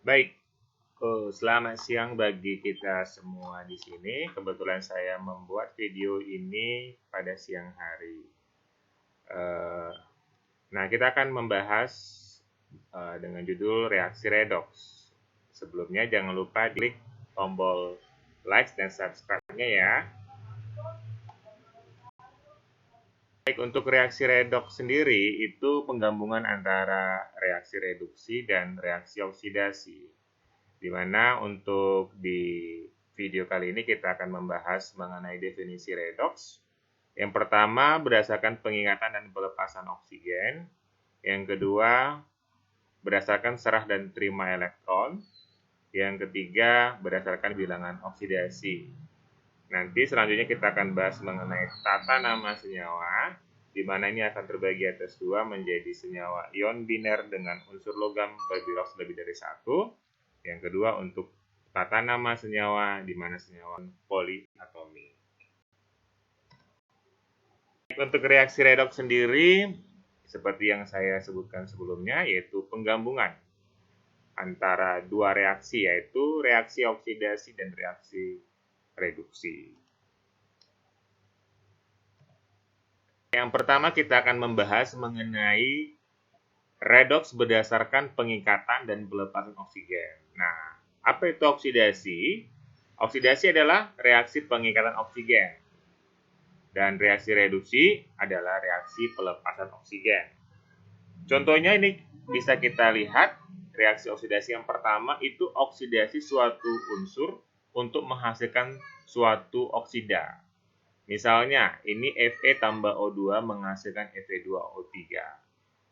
Baik, selamat siang bagi kita semua di sini. Kebetulan saya membuat video ini pada siang hari. Eh, Nah, kita akan membahas dengan judul reaksi redox. Sebelumnya jangan lupa klik tombol like dan subscribe-nya ya. Baik, untuk reaksi redox sendiri itu penggabungan antara reaksi reduksi dan reaksi oksidasi. Di mana untuk di video kali ini kita akan membahas mengenai definisi redox. Yang pertama berdasarkan pengingatan dan pelepasan oksigen. Yang kedua berdasarkan serah dan terima elektron. Yang ketiga berdasarkan bilangan oksidasi. Nanti selanjutnya kita akan bahas mengenai tata nama senyawa, di mana ini akan terbagi atas dua menjadi senyawa ion biner dengan unsur logam berbiroks lebih dari satu. Yang kedua untuk tata nama senyawa, di mana senyawa poliatomi. Untuk reaksi redox sendiri, seperti yang saya sebutkan sebelumnya, yaitu penggabungan antara dua reaksi, yaitu reaksi oksidasi dan reaksi reduksi. Yang pertama kita akan membahas mengenai redox berdasarkan pengikatan dan pelepasan oksigen. Nah, apa itu oksidasi? Oksidasi adalah reaksi pengikatan oksigen. Dan reaksi reduksi adalah reaksi pelepasan oksigen. Contohnya ini bisa kita lihat, reaksi oksidasi yang pertama itu oksidasi suatu unsur untuk menghasilkan suatu oksida. Misalnya, ini Fe tambah O2 menghasilkan Fe2O3.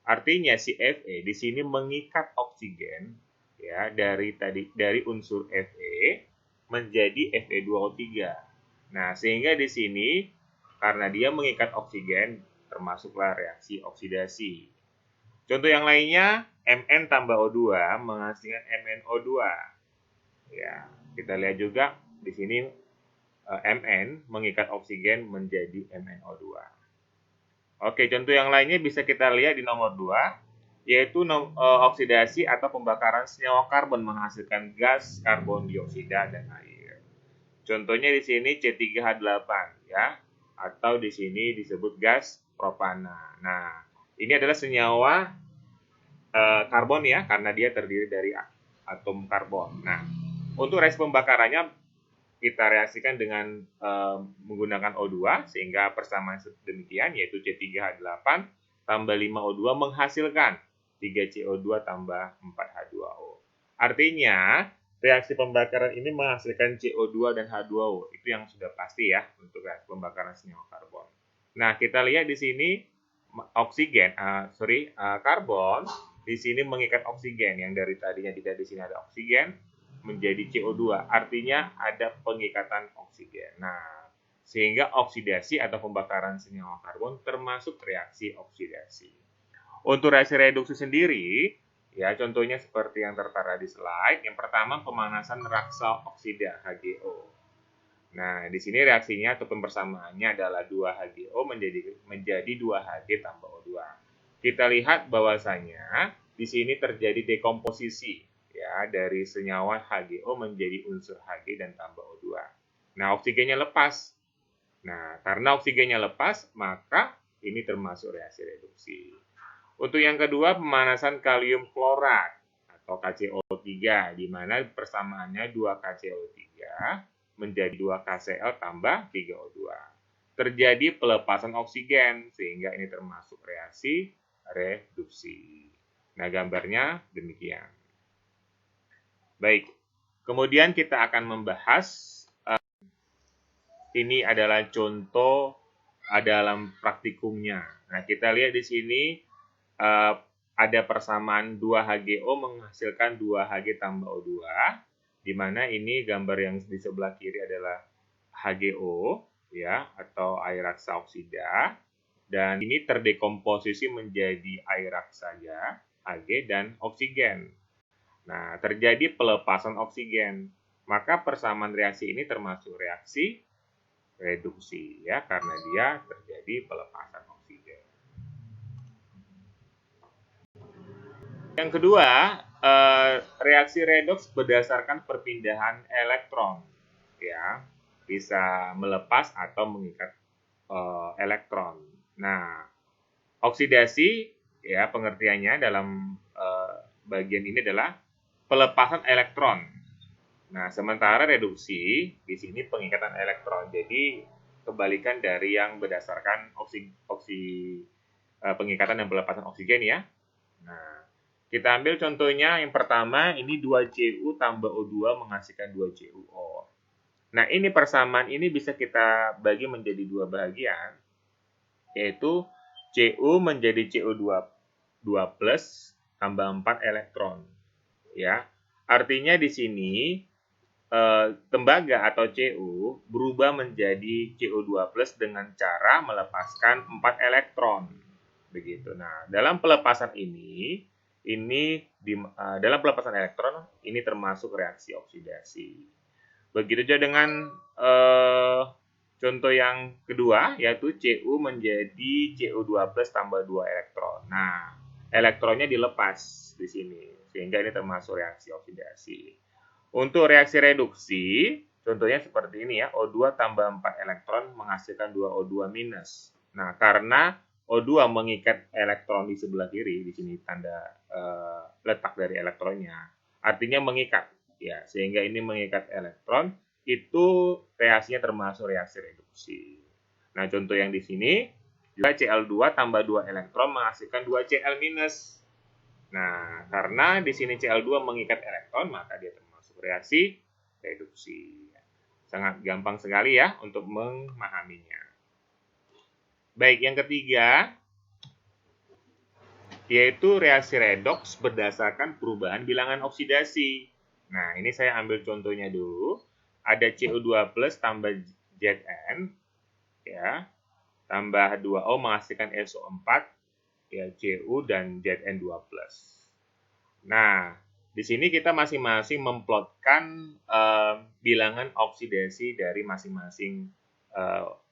Artinya si Fe di sini mengikat oksigen ya dari unsur Fe menjadi Fe2O3. Nah, sehingga di sini karena dia mengikat oksigen termasuklah reaksi oksidasi. Contoh yang lainnya, Mn tambah O2 menghasilkan MnO2. Ya, kita lihat juga di sini Mn mengikat oksigen menjadi MnO2. Oke, contoh yang lainnya bisa kita lihat di nomor 2, yaitu oksidasi atau pembakaran senyawa karbon menghasilkan gas karbon dioksida dan air. Contohnya di sini C3H8 ya, atau di sini disebut gas propana. Nah, ini adalah senyawa karbon ya, karena dia terdiri dari atom karbon. Nah, untuk reaksi pembakarannya kita reaksikan dengan menggunakan O2 sehingga persamaan demikian, yaitu C3H8 tambah 5O2 menghasilkan 3CO2 tambah 4H2O. Artinya reaksi pembakaran ini menghasilkan CO2 dan H2O. Itu yang sudah pasti ya untuk reaksi pembakaran senyawa karbon. Nah, kita lihat di sini karbon di sini mengikat oksigen yang dari tadinya tidak di sini ada oksigen menjadi CO2. Artinya ada pengikatan oksigen. Nah, sehingga oksidasi atau pembakaran senyawa karbon termasuk reaksi oksidasi. Untuk reaksi reduksi sendiri, ya contohnya seperti yang tertera di slide. Yang pertama pemanasan raksa oksida HGO. Nah, di sini reaksinya atau persamaannya adalah 2HGO menjadi 2Hg tambah O2. Kita lihat bahwasanya di sini terjadi dekomposisi ya dari senyawa HGO menjadi unsur Hg dan tambah O2. Nah, oksigennya lepas. Nah, karena oksigennya lepas, maka ini termasuk reaksi reduksi. Untuk yang kedua, pemanasan kalium klorat atau KCO3, di mana persamaannya 2KCO3 menjadi 2KCl tambah 3O2. Terjadi pelepasan oksigen, sehingga ini termasuk reaksi reduksi. Nah, gambarnya demikian. Baik, kemudian kita akan membahas, ini adalah contoh dalam praktikumnya. Nah, kita lihat di sini, ada persamaan 2HGO menghasilkan 2Hg tambah O2, di mana ini gambar yang di sebelah kiri adalah HGO ya atau air raksa oksida, dan ini terdekomposisi menjadi air raksanya Hg dan oksigen. Nah, terjadi pelepasan oksigen. Maka persamaan reaksi ini termasuk reaksi reduksi ya karena dia terjadi pelepasan oksigen. Yang kedua, reaksi redoks berdasarkan perpindahan elektron, ya, bisa melepas atau mengikat elektron. Nah, oksidasi, ya, pengertiannya dalam bagian ini adalah pelepasan elektron. Nah, sementara reduksi di sini pengikatan elektron. Jadi kebalikan dari yang berdasarkan pengikatan dan pelepasan oksigen, ya. Nah, kita ambil contohnya yang pertama, ini 2Cu tambah O2 menghasilkan 2CuO. Nah, ini persamaan ini bisa kita bagi menjadi dua bagian, yaitu Cu menjadi Cu2 plus tambah 4 elektron. Ya. Artinya di sini tembaga atau Cu berubah menjadi Cu2 plus dengan cara melepaskan 4 elektron. Begitu. Nah, dalam pelepasan dalam pelepasan elektron ini termasuk reaksi oksidasi. Begitu juga dengan contoh yang kedua, yaitu Cu menjadi Cu2 plus tambah 2 elektron. Nah, elektronnya dilepas di sini, sehingga ini termasuk reaksi oksidasi. Untuk reaksi reduksi, contohnya seperti ini, ya, O2 tambah 4 elektron menghasilkan 2 O2 minus. Nah, karena O2 mengikat elektron di sebelah kiri, di sini tanda letak dari elektronnya, artinya mengikat, ya, sehingga ini mengikat elektron, itu reaksinya termasuk reaksi reduksi. Nah, contoh yang di sini juga Cl2 tambah 2 elektron menghasilkan 2 Cl minus. Nah, karena di sini Cl2 mengikat elektron, maka dia termasuk reaksi reduksi. Sangat gampang sekali, ya, untuk memahaminya. Baik, yang ketiga, yaitu reaksi redoks berdasarkan perubahan bilangan oksidasi. Nah, ini saya ambil contohnya dulu. Ada Cu2 plus tambah Zn, ya, tambah 2O menghasilkan SO4, ya, Cu dan Zn2 plus. Nah, di sini kita masing-masing memplotkan bilangan oksidasi dari masing-masing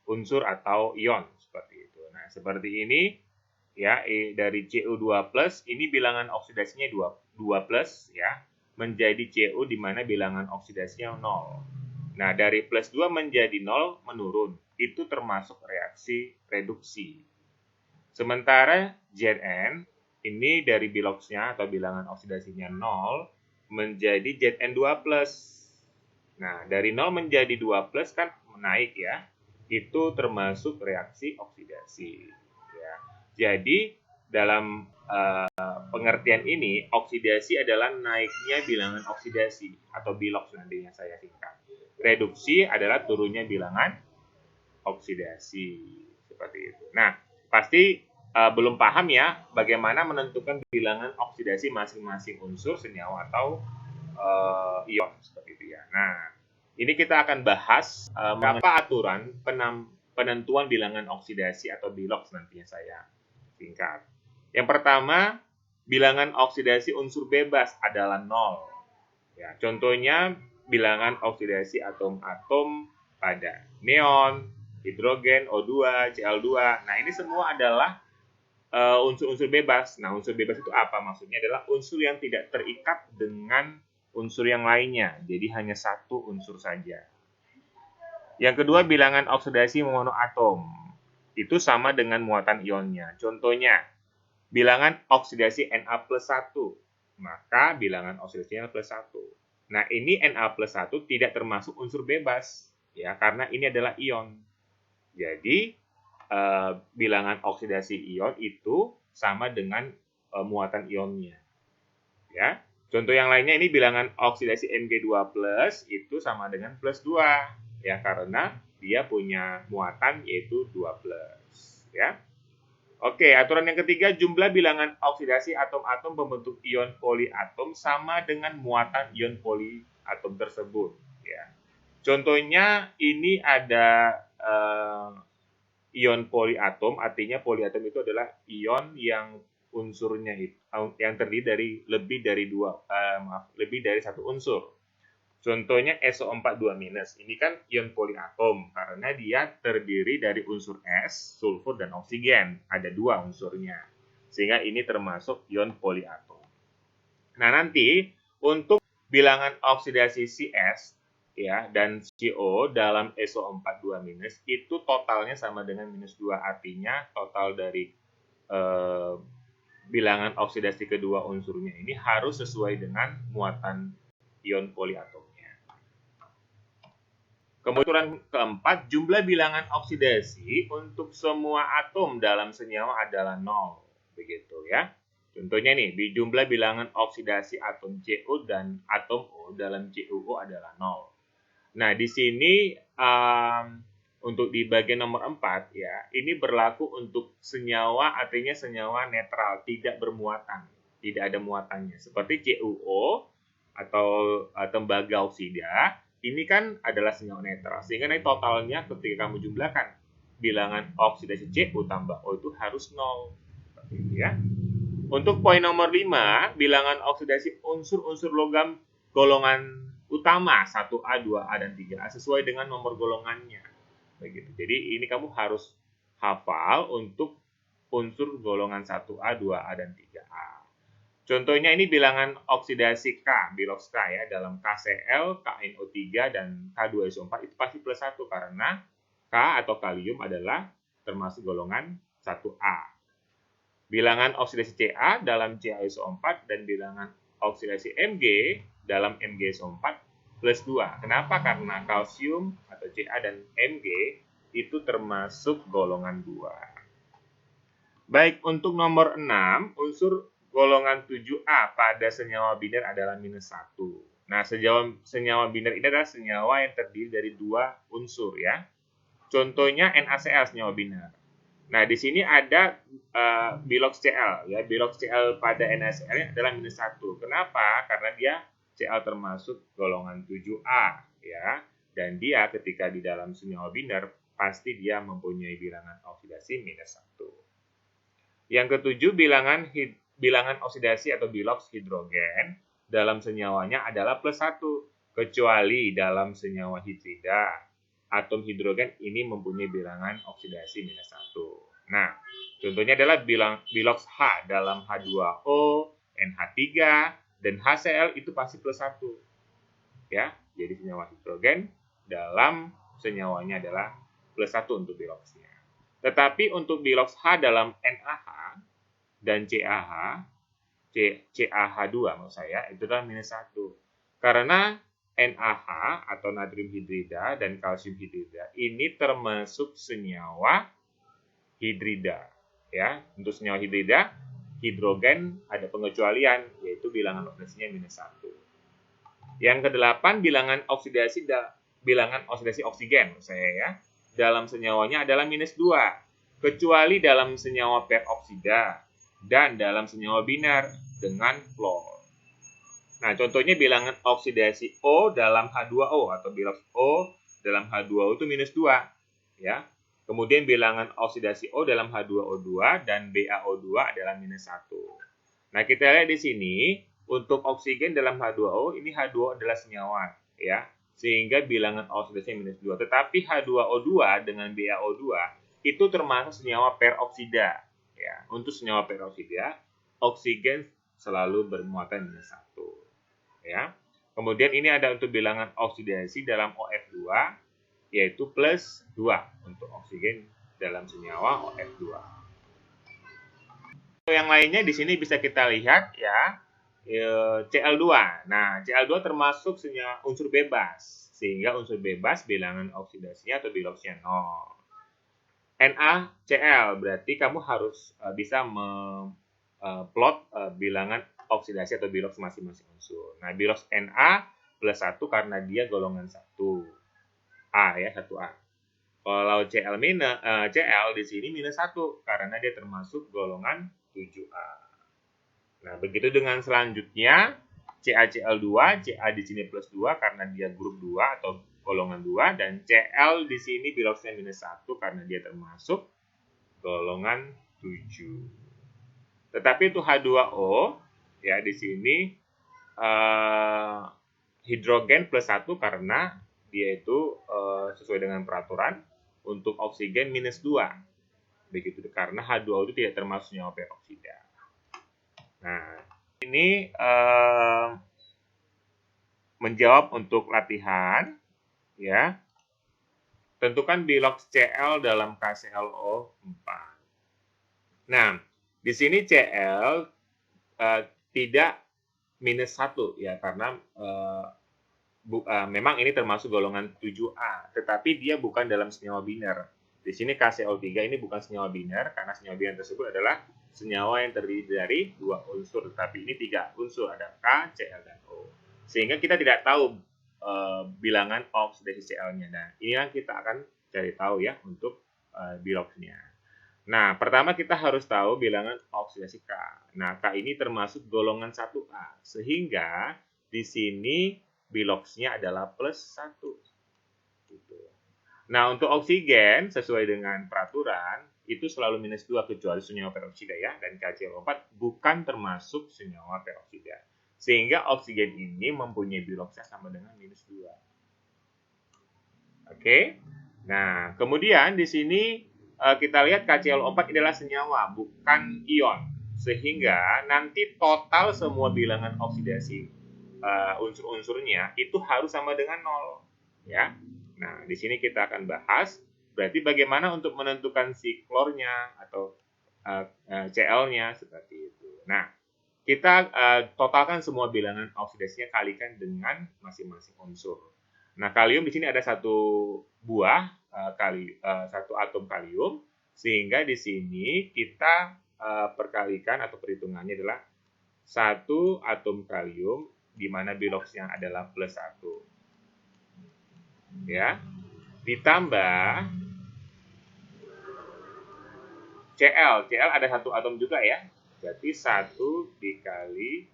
unsur atau ion, seperti itu. Nah, seperti ini, ya, dari Cu2 plus ini bilangan oksidasinya 2 plus, ya, menjadi Cu di mana bilangan oksidasinya 0. Nah, dari plus 2 menjadi 0 menurun. Itu termasuk reaksi reduksi. Sementara Zn ini dari biloxnya atau bilangan oksidasinya 0 menjadi Zn2 plus. Nah, dari 0 menjadi 2 plus kan menaik, ya. Itu termasuk reaksi oksidasi. Ya. Jadi, dalam pengertian ini, oksidasi adalah naiknya bilangan oksidasi atau bilox nantinya saya singkat. Reduksi adalah turunnya bilangan oksidasi, seperti itu. Nah, pasti belum paham, ya, bagaimana menentukan bilangan oksidasi masing-masing unsur, senyawa atau ion, seperti itu, ya. Nah, ini kita akan bahas beberapa aturan penentuan bilangan oksidasi atau bilox nantinya saya singkat. Yang pertama, bilangan oksidasi unsur bebas adalah 0. Ya, contohnya bilangan oksidasi atom-atom pada neon, hidrogen, O2, Cl2. Nah, ini semua adalah unsur-unsur bebas. Nah, unsur bebas itu apa? Maksudnya adalah unsur yang tidak terikat dengan unsur yang lainnya. Jadi hanya satu unsur saja. Yang kedua, bilangan oksidasi monoatom. Itu sama dengan muatan ionnya. Contohnya, bilangan oksidasi Na plus 1. Maka bilangan oksidasinya plus 1. Nah, ini Na plus 1 tidak termasuk unsur bebas, ya, karena ini adalah ion. Jadi, bilangan oksidasi ion itu sama dengan muatan ionnya. Ya. Contoh yang lainnya, ini bilangan oksidasi Mg2 plus itu sama dengan plus 2, ya, karena dia punya muatan yaitu 2 plus. Ya. Oke, aturan yang ketiga, jumlah bilangan oksidasi atom-atom pembentuk ion poliatom sama dengan muatan ion poliatom tersebut. Ya. Contohnya ini ada ion poliatom, artinya poliatom itu adalah ion yang unsurnya yang terdiri dari lebih dari satu unsur. Contohnya SO4 2-. Ini kan ion poliatom karena dia terdiri dari unsur S, sulfur, dan oksigen. Ada 2 unsurnya. Sehingga ini termasuk ion poliatom. Nah, nanti untuk bilangan oksidasi CS ya dan CO dalam SO4 2- itu totalnya sama dengan -2. Artinya total dari bilangan oksidasi kedua unsurnya ini harus sesuai dengan muatan ion poliatomnya. Kemudian keempat, jumlah bilangan oksidasi untuk semua atom dalam senyawa adalah 0. Begitu ya. Contohnya nih, jumlah bilangan oksidasi atom CO dan atom O dalam CuO adalah 0. Nah, di sini untuk di bagian nomor 4 ya, ini berlaku untuk senyawa, artinya senyawa netral, tidak bermuatan, tidak ada muatannya. Seperti CuO atau tembaga oksida, ini kan adalah senyawa netral. Sehingga nanti totalnya ketika kamu jumlahkan bilangan oksidasi Cu tambah O itu harus 0. Seperti itu ya. Untuk poin nomor 5, bilangan oksidasi unsur-unsur logam golongan utama 1A, 2A, dan 3A sesuai dengan nomor golongannya. Begitu. Jadi ini kamu harus hafal untuk unsur golongan 1A, 2A, dan 3A. Contohnya ini bilangan oksidasi K, bilox K ya, dalam KCl, KNO3, dan K2SO4 itu pasti +1 karena K atau kalium adalah termasuk golongan 1A. Bilangan oksidasi Ca dalam CaSO4 dan bilangan oksidasi Mg dalam MgSO4 +2. Kenapa? Karena kalsium atau Ca dan Mg itu termasuk golongan 2. Baik, untuk nomor 6, unsur golongan 7A pada senyawa binder adalah -1. Nah, senyawa binder ini adalah senyawa yang terdiri dari 2 unsur ya. Contohnya NaCl senyawa binder. Nah, di sini ada bilox Cl ya. Bilox Cl pada NaCl adalah -1. Kenapa? Karena dia Cl termasuk golongan 7A ya. Dan dia ketika di dalam senyawa binder pasti dia mempunyai bilangan oksidasi -1. Yang ketujuh, bilangan oksidasi atau bilox hidrogen dalam senyawanya adalah +1 kecuali dalam senyawa hidrida. Atom hidrogen ini mempunyai bilangan oksidasi -1. Nah, contohnya adalah bilox H dalam H2O, NH3, dan HCl itu pasti +1. Ya, jadi senyawa hidrogen dalam senyawanya adalah +1 untuk biloxnya. Tetapi untuk bilox H dalam NaH dan CaH, CaH2 maksud saya, itu adalah -1. Karena NaH atau natrium hidrida dan kalsium hidrida ini termasuk senyawa hidrida ya. Untuk senyawa hidrida, hidrogen ada pengecualian yaitu bilangan oksidasinya -1. Yang kedelapan, bilangan oksidasi oksigen saya ya. Dalam senyawanya adalah -2 kecuali dalam senyawa peroksida dan dalam senyawa binar dengan klor. Nah, contohnya bilangan oksidasi O dalam H2O atau bilox O dalam H2O itu -2 ya. Kemudian bilangan oksidasi O dalam H2O2 dan BaO2 adalah -1. Nah, kita lihat di sini untuk oksigen dalam H2O ini H2O adalah senyawa ya. Sehingga bilangan oksidasinya -2. Tetapi H2O2 dengan BaO2 itu termasuk senyawa peroksida ya. Untuk senyawa peroksida, oksigen selalu bermuatan -1 ya. Kemudian ini ada untuk bilangan oksidasi dalam OF2 yaitu +2 untuk oksigen dalam senyawa OF2. Yang lainnya di sini bisa kita lihat ya, Cl2. Nah, Cl2 termasuk senyawa unsur bebas, sehingga unsur bebas bilangan oksidasinya atau biloxnya 0. NaCl berarti kamu harus bisa plot bilangan oksidasi atau bilox masing-masing unsur. Nah, bilox Na +1 karena dia golongan 1. A ya, 1A. Kalau Cl di sini -1 karena dia termasuk golongan 7A. Nah, begitu dengan selanjutnya CaCl2, Ca di sini +2 karena dia grup 2 atau golongan 2 dan Cl di sini biloxnya -1 karena dia termasuk golongan 7. Tetapi itu H2O ya di sini hidrogen +1 karena dia itu sesuai dengan peraturan. Untuk oksigen -2 begitu karena H2O itu tidak termasuk senyawa peroksida. Nah, ini menjawab untuk latihan, ya. Tentukan bilox Cl dalam KClO4. Nah, di sini Cl tidak minus 1 ya, karena memang ini termasuk golongan 7A, tetapi dia bukan dalam senyawa biner. Di sini KCl3 ini bukan senyawa biner, karena senyawa biner tersebut adalah senyawa yang terdiri dari 2 unsur, tetapi ini 3 unsur, ada K, Cl, dan O. Sehingga kita tidak tahu bilangan oksidasi Cl-nya. Nah, ini yang kita akan cari tahu ya untuk biloxnya. Nah, pertama kita harus tahu bilangan oksidasi K. Nah, K ini termasuk golongan 1A, sehingga di sini biloxnya adalah plus 1. Gitu. Nah, untuk oksigen, sesuai dengan peraturan, itu selalu minus 2 kecuali senyawa peroksida ya, dan KClO4 bukan termasuk senyawa peroksida. Sehingga oksigen ini mempunyai biloxnya sama dengan minus 2. Oke. Nah, kemudian di sini kita lihat KClO4 adalah senyawa, bukan ion. Sehingga nanti total semua bilangan oksidasi unsur-unsurnya itu harus sama dengan 0. Ya. Nah, di sini kita akan bahas berarti bagaimana untuk menentukan si klornya atau Cl-nya seperti itu. Nah, kita totalkan semua bilangan oksidasinya, kalikan dengan masing-masing unsur. Nah, kalium di sini ada satu buah satu atom kalium, sehingga di sini kita perkalikan atau perhitungannya adalah satu atom kalium di mana biloxnya adalah plus 1. Ya. Ditambah Cl ada satu atom juga ya. Jadi 1 dikali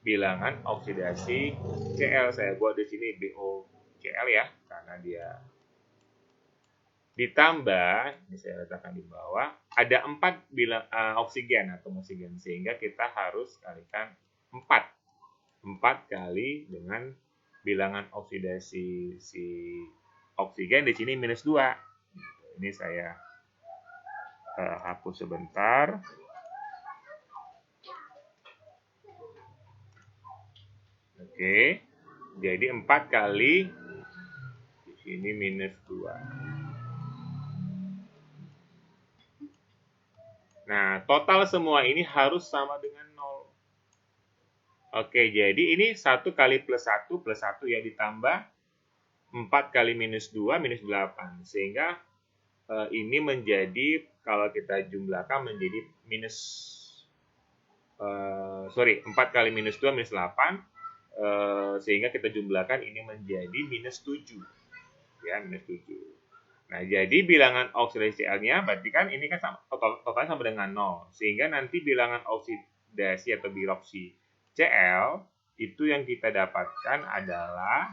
bilangan oksidasi Cl. Saya buat di sini BoCl ya, karena dia ditambah, ini saya letakkan di bawah, ada 4 bilang oksigen atau oksigen, sehingga kita harus kalikan 4 kali dengan bilangan oksidasi si oksigen di sini minus 2. Ini saya hapus sebentar. Oke, jadi 4 kali di sini minus 2. Nah, total semua ini harus sama dengan 0. Oke, jadi ini 1 kali plus 1 ya, ditambah 4 kali minus 2 minus 8. Sehingga ini menjadi, kalau kita jumlahkan menjadi minus 4 kali minus 2 minus 8, sehingga kita jumlahkan ini menjadi minus 7. Ya, minus 7. Nah, jadi bilangan oksidasi Cl-nya berarti kan ini kan totalnya sama dengan 0. Sehingga nanti bilangan oksidasi atau biloxi Cl itu yang kita dapatkan adalah,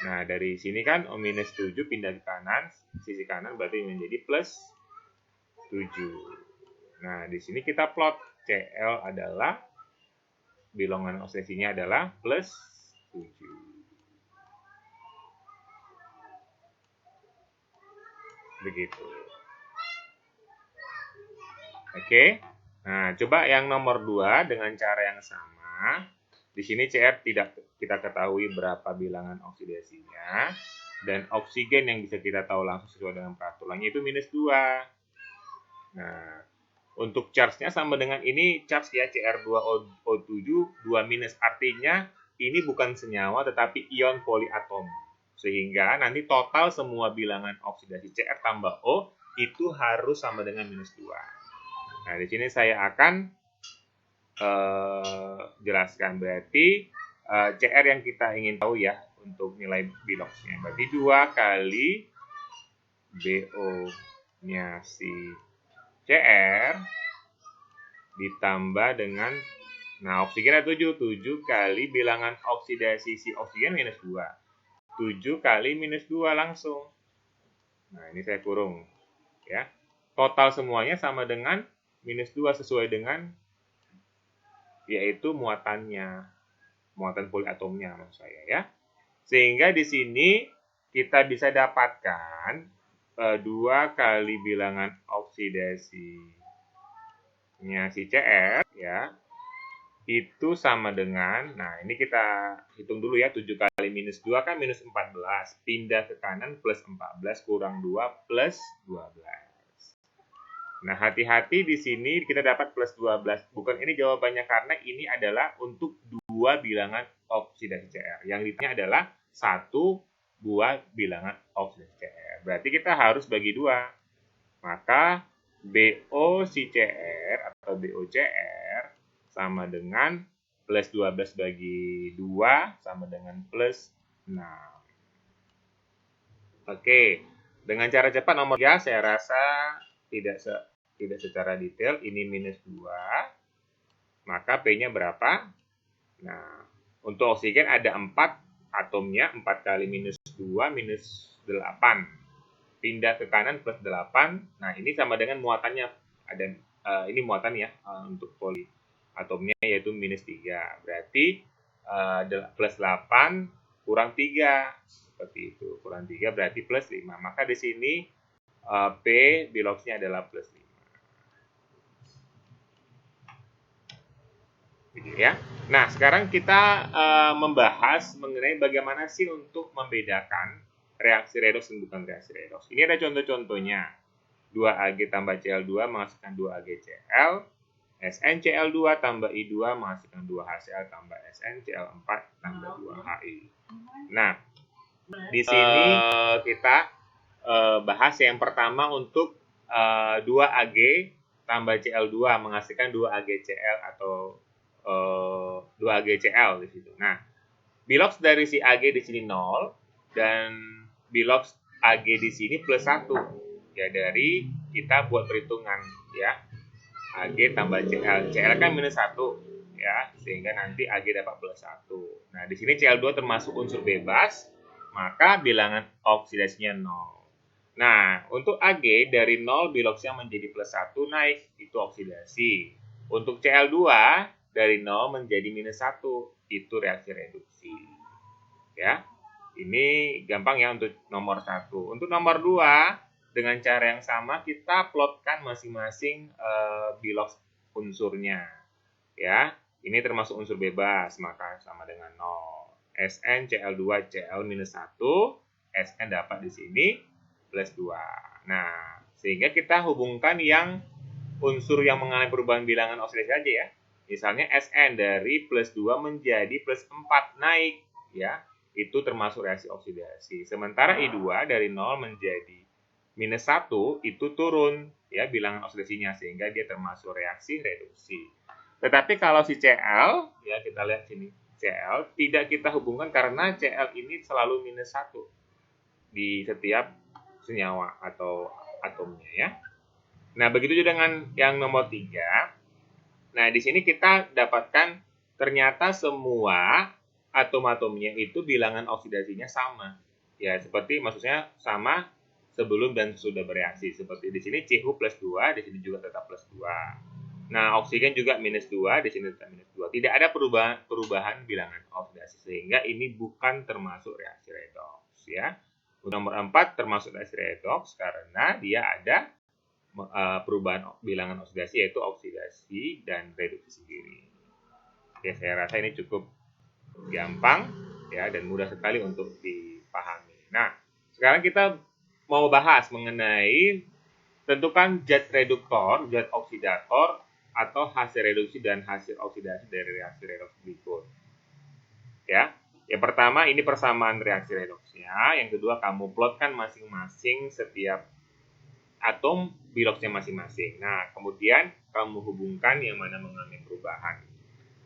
nah dari sini kan minus 7 pindah ke kanan, sisi kanan berarti menjadi plus 7. Nah, di sini kita plot Cl adalah bilangan oksidasinya adalah plus 7. Begitu. Oke. Nah, coba yang nomor 2 dengan cara yang sama. Di sini Cr tidak kita ketahui berapa bilangan oksidasinya, dan oksigen yang bisa kita tahu langsung sesuai dengan peraturannya itu minus 2. Nah, untuk charge-nya sama dengan ini charge ya, Cr2O7 2 minus, artinya ini bukan senyawa tetapi ion poliatom. Sehingga nanti total semua bilangan oksidasi Cr tambah O itu harus sama dengan minus 2. Nah, di sini saya akan jelaskan. Berarti Cr yang kita ingin tahu ya untuk nilai biloxnya. Berarti 2 kali BO-nya si Cr ditambah dengan, nah oksigen ada 7 kali bilangan oksidasi si oksigen minus 2. 7 kali minus 2 langsung. Nah, ini saya kurung. Ya. Total semuanya sama dengan minus 2 sesuai dengan yaitu muatannya. Muatan poliatomnya maksud saya ya. Sehingga di sini kita bisa dapatkan 2 kali bilangan oksidasi. nya si Cl ya itu sama dengan, nah ini kita hitung dulu ya, 7 kali minus 2 kan minus 14, pindah ke kanan plus 14 kurang 2 plus 12. Nah, hati-hati di sini kita dapat plus 12. Bukan ini jawabannya karena ini adalah untuk dua bilangan oksidasi Cr. Yang ditanya adalah satu buah bilangan oksidasi Cr. Berarti kita harus bagi dua. Maka BOCCr atau BOCr sama dengan plus 12 bagi 2 sama dengan plus 6. Oke, dengan cara cepat nomor ya saya rasa tidak secara detail, ini minus 2, maka P-nya berapa? Nah, untuk oksigen ada 4 atomnya, 4 kali minus 2 minus 8. Pindah ke kanan plus 8, nah ini sama dengan muatannya, ada ini muatannya untuk poli atomnya yaitu minus 3, berarti plus 8 kurang 3, seperti itu, kurang 3 berarti plus 5, maka di sini P biloxnya adalah plus 5. Ya. Nah, sekarang kita membahas mengenai bagaimana sih untuk membedakan reaksi redoks dan bukan reaksi redoks. Ini ada contoh-contohnya. 2Ag tambah Cl2 menghasilkan 2AgCl, SnCl2 tambah I2 menghasilkan 2HCl tambah SnCl4 tambah 2Hi. Nah, di sini kita bahas yang pertama untuk 2Ag tambah Cl2 menghasilkan 2AgCl atau 2AgCl di situ. Nah, bilox dari si Ag di sini 0 dan bilox Ag di sini plus 1. Ya, dari kita buat perhitungan ya. Ag tambah Cl. Cl kan minus 1 ya, sehingga nanti Ag dapat plus 1. Nah, di sini Cl2 termasuk unsur bebas, maka bilangan oksidasinya 0. Nah, untuk Ag dari 0 biloxnya menjadi plus 1 naik, itu oksidasi. Untuk Cl2 dari 0 menjadi minus 1, itu reaksi reduksi. Ya, ini gampang ya untuk nomor 1. Untuk nomor 2, dengan cara yang sama kita plotkan masing-masing bilox unsurnya. Ya, ini termasuk unsur bebas, maka sama dengan 0. SnCl2 Cl minus 1, Sn dapat di sini plus 2. Nah, sehingga kita hubungkan yang unsur yang mengalami perubahan bilangan oksidasi saja ya. Misalnya Sn dari plus 2 menjadi plus 4 naik ya. Itu termasuk reaksi oksidasi. Sementara I2 dari 0 menjadi minus 1 itu turun ya bilangan oksidasinya, sehingga dia termasuk reaksi reduksi. Tetapi kalau si Cl ya, kita lihat sini, Cl tidak kita hubungkan karena Cl ini selalu minus 1 di setiap senyawa atau atomnya ya. Nah, begitu juga dengan yang nomor 3. Nah, di sini kita dapatkan ternyata semua atom-atomnya itu bilangan oksidasinya sama. Ya, seperti maksudnya sama sebelum dan sesudah bereaksi. Seperti di sini Cu plus 2, di sini juga tetap plus 2. Nah, oksigen juga minus 2, di sini tetap minus 2. Tidak ada perubahan bilangan oksidasi, sehingga ini bukan termasuk reaksi redoks. Ya. Nomor 4 termasuk reaksi redoks karena dia ada perubahan bilangan oksidasi, yaitu oksidasi dan reduksi sendiri. Oke, saya rasa ini cukup gampang ya dan mudah sekali untuk dipahami. Nah, sekarang kita mau bahas mengenai tentukan zat reduktor, zat oksidator, atau hasil reduksi dan hasil oksidasi dari reaksi redoks berikut. Ya, yang pertama ini persamaan reaksi redoksnya, yang kedua kamu plotkan masing-masing setiap atom biloxnya masing-masing. Nah, kemudian kamu hubungkan yang mana mengalami perubahan.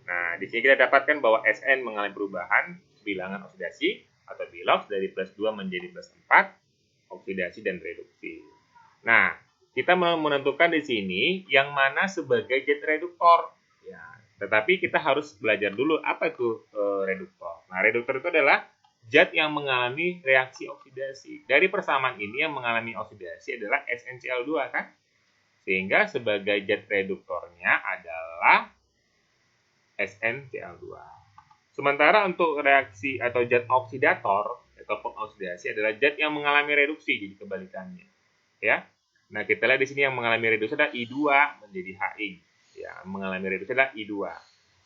Nah, di sini kita dapatkan bahwa Sn mengalami perubahan bilangan oksidasi atau bilox dari plus 2 menjadi plus 4, oksidasi dan reduksi. Nah, kita menentukan di sini yang mana sebagai zat reduktor. Ya, tetapi kita harus belajar dulu apa itu reduktor. Nah, reduktor itu adalah zat yang mengalami reaksi oksidasi. Dari persamaan ini yang mengalami oksidasi adalah SnCl2 kan? Sehingga sebagai zat reduktornya adalah SnCl2. Sementara untuk reaksi atau zat oksidator atau pengoksidasi adalah zat yang mengalami reduksi, jadi kebalikannya. Ya. Nah, kita lihat di sini yang mengalami reduksi adalah I2 menjadi Hi. ya, mengalami reduksi adalah I2.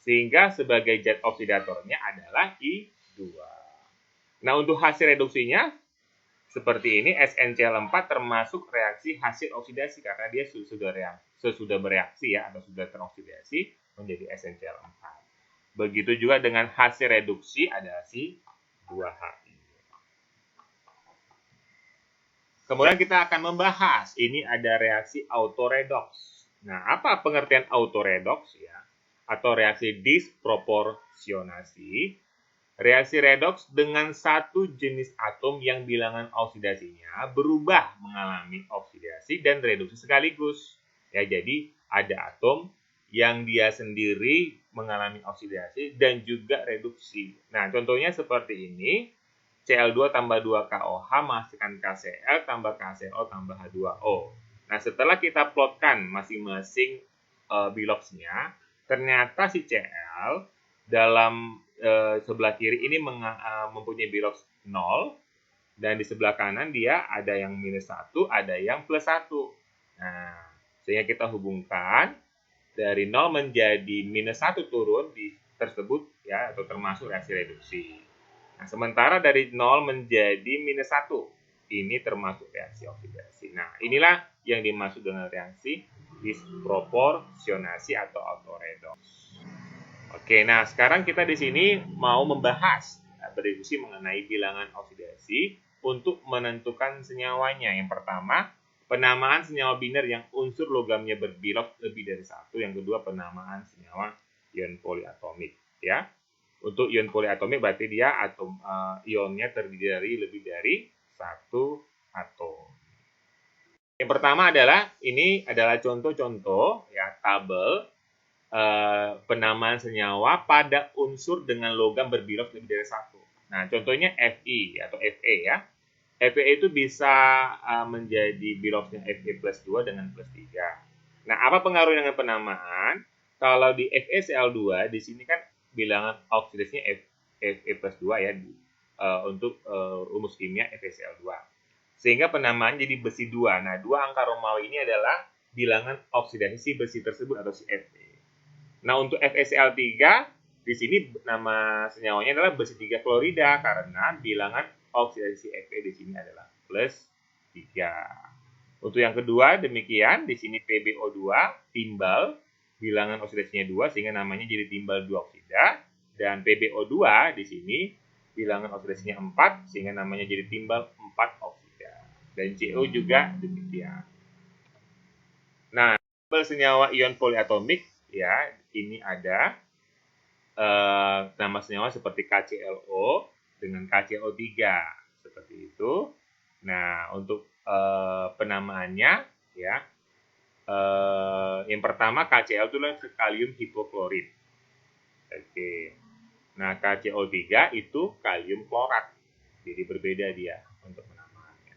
Sehingga sebagai zat oksidatornya adalah I2. Nah, untuk hasil reduksinya seperti ini, SnCl4 termasuk reaksi hasil oksidasi karena dia sudah bereaksi ya, atau sudah teroksidasi menjadi SnCl4. Begitu juga dengan hasil reduksi adalah si 2Hi. Kemudian kita akan membahas, ini ada reaksi autoredox. Nah, apa pengertian autoredox ya? Atau reaksi disproporsionasi. Reaksi redoks dengan satu jenis atom yang bilangan oksidasinya berubah mengalami oksidasi dan reduksi sekaligus. Ya, jadi ada atom yang dia sendiri mengalami oksidasi dan juga reduksi. Nah, contohnya seperti ini. Cl2 tambah 2KOH menghasilkan KCl tambah KCO tambah H2O. Nah, setelah kita plotkan masing-masing biloxnya, ternyata si Cl dalam sebelah kiri ini mempunyai bilox 0, dan di sebelah kanan dia ada yang minus 1, ada yang plus 1. Nah, sehingga kita hubungkan dari 0 menjadi minus 1 turun di tersebut ya, atau termasuk reaksi reduksi. Nah, sementara dari 0 menjadi minus 1, ini termasuk reaksi oksidasi. Nah, inilah yang dimaksud dengan reaksi disproporsionasi atau autoredox. Oke, nah sekarang kita di sini mau membahas berdiskusi mengenai bilangan oksidasi untuk menentukan senyawanya. Yang pertama, penamaan senyawa biner yang unsur logamnya berbilox lebih dari 1. Yang kedua, penamaan senyawa ion poliatomik ya. Untuk ion poliatomik berarti dia atom ionnya terdiri dari lebih dari 1 atom. Yang pertama adalah ini adalah contoh-contoh ya tabel penamaan senyawa pada unsur dengan logam berbilox lebih dari 1. Nah, contohnya Fe atau Fe ya. Fe itu bisa menjadi biloxnya Fe plus 2 dengan plus 3. Nah, apa pengaruhnya dengan penamaan? Kalau di FeCl2 di sini kan bilangan oksidasinya Fe plus 2 ya untuk rumus kimia FeCl2. Sehingga penamaan jadi besi 2. Nah, 2 angka Romawi ini adalah bilangan oksidasi si besi tersebut atau si Fe. Nah, untuk FeCl3 di sini nama senyawanya adalah besi 3 klorida karena bilangan oksidasi Fe di sini adalah plus 3. Untuk yang kedua demikian, di sini PbO2 timbal bilangan oksidasinya 2 sehingga namanya jadi timbal 2 oksida, dan PbO2 di sini bilangan oksidasinya 4 sehingga namanya jadi timbal 4 oksida. Dan CO juga demikian. Nah, tabel senyawa ion poliatomik ya, ini ada nama senyawa seperti KClO dengan KCO3 seperti itu. Nah, untuk penamaannya ya, yang pertama KCl itu adalah kalium hipoklorit. Oke. Nah, KCO3 itu kalium klorat. Jadi berbeda dia untuk penamaannya.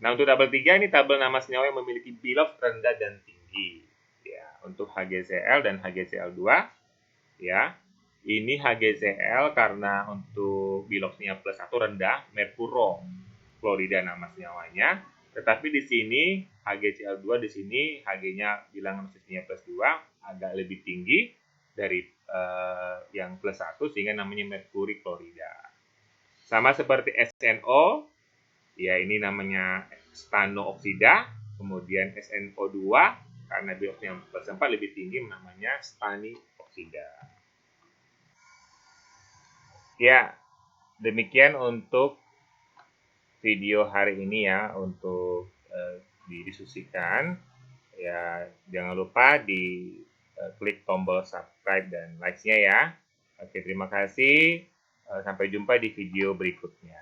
Nah, untuk tabel 3 ini tabel nama senyawa yang memiliki bilox rendah dan tinggi. Ya, untuk HgCl dan HgCl2 ya. Ini HgCl karena untuk biloxnya plus 1 rendah, merkuro klorida nama senyawanya. Tetapi di sini HgCl2 di sini Hg-nya bilangan oksidasinya plus 2 agak lebih tinggi dari yang plus 1 sehingga namanya merkuri klorida. Sama seperti SNO, ya ini namanya stanooksida, kemudian SNO2 karena biloxnya plus 4 lebih tinggi namanya stanioksida. Ya, demikian untuk video hari ini ya, untuk didiskusikan. Ya, jangan lupa di klik tombol subscribe dan like-nya ya. Oke, terima kasih. Sampai jumpa di video berikutnya.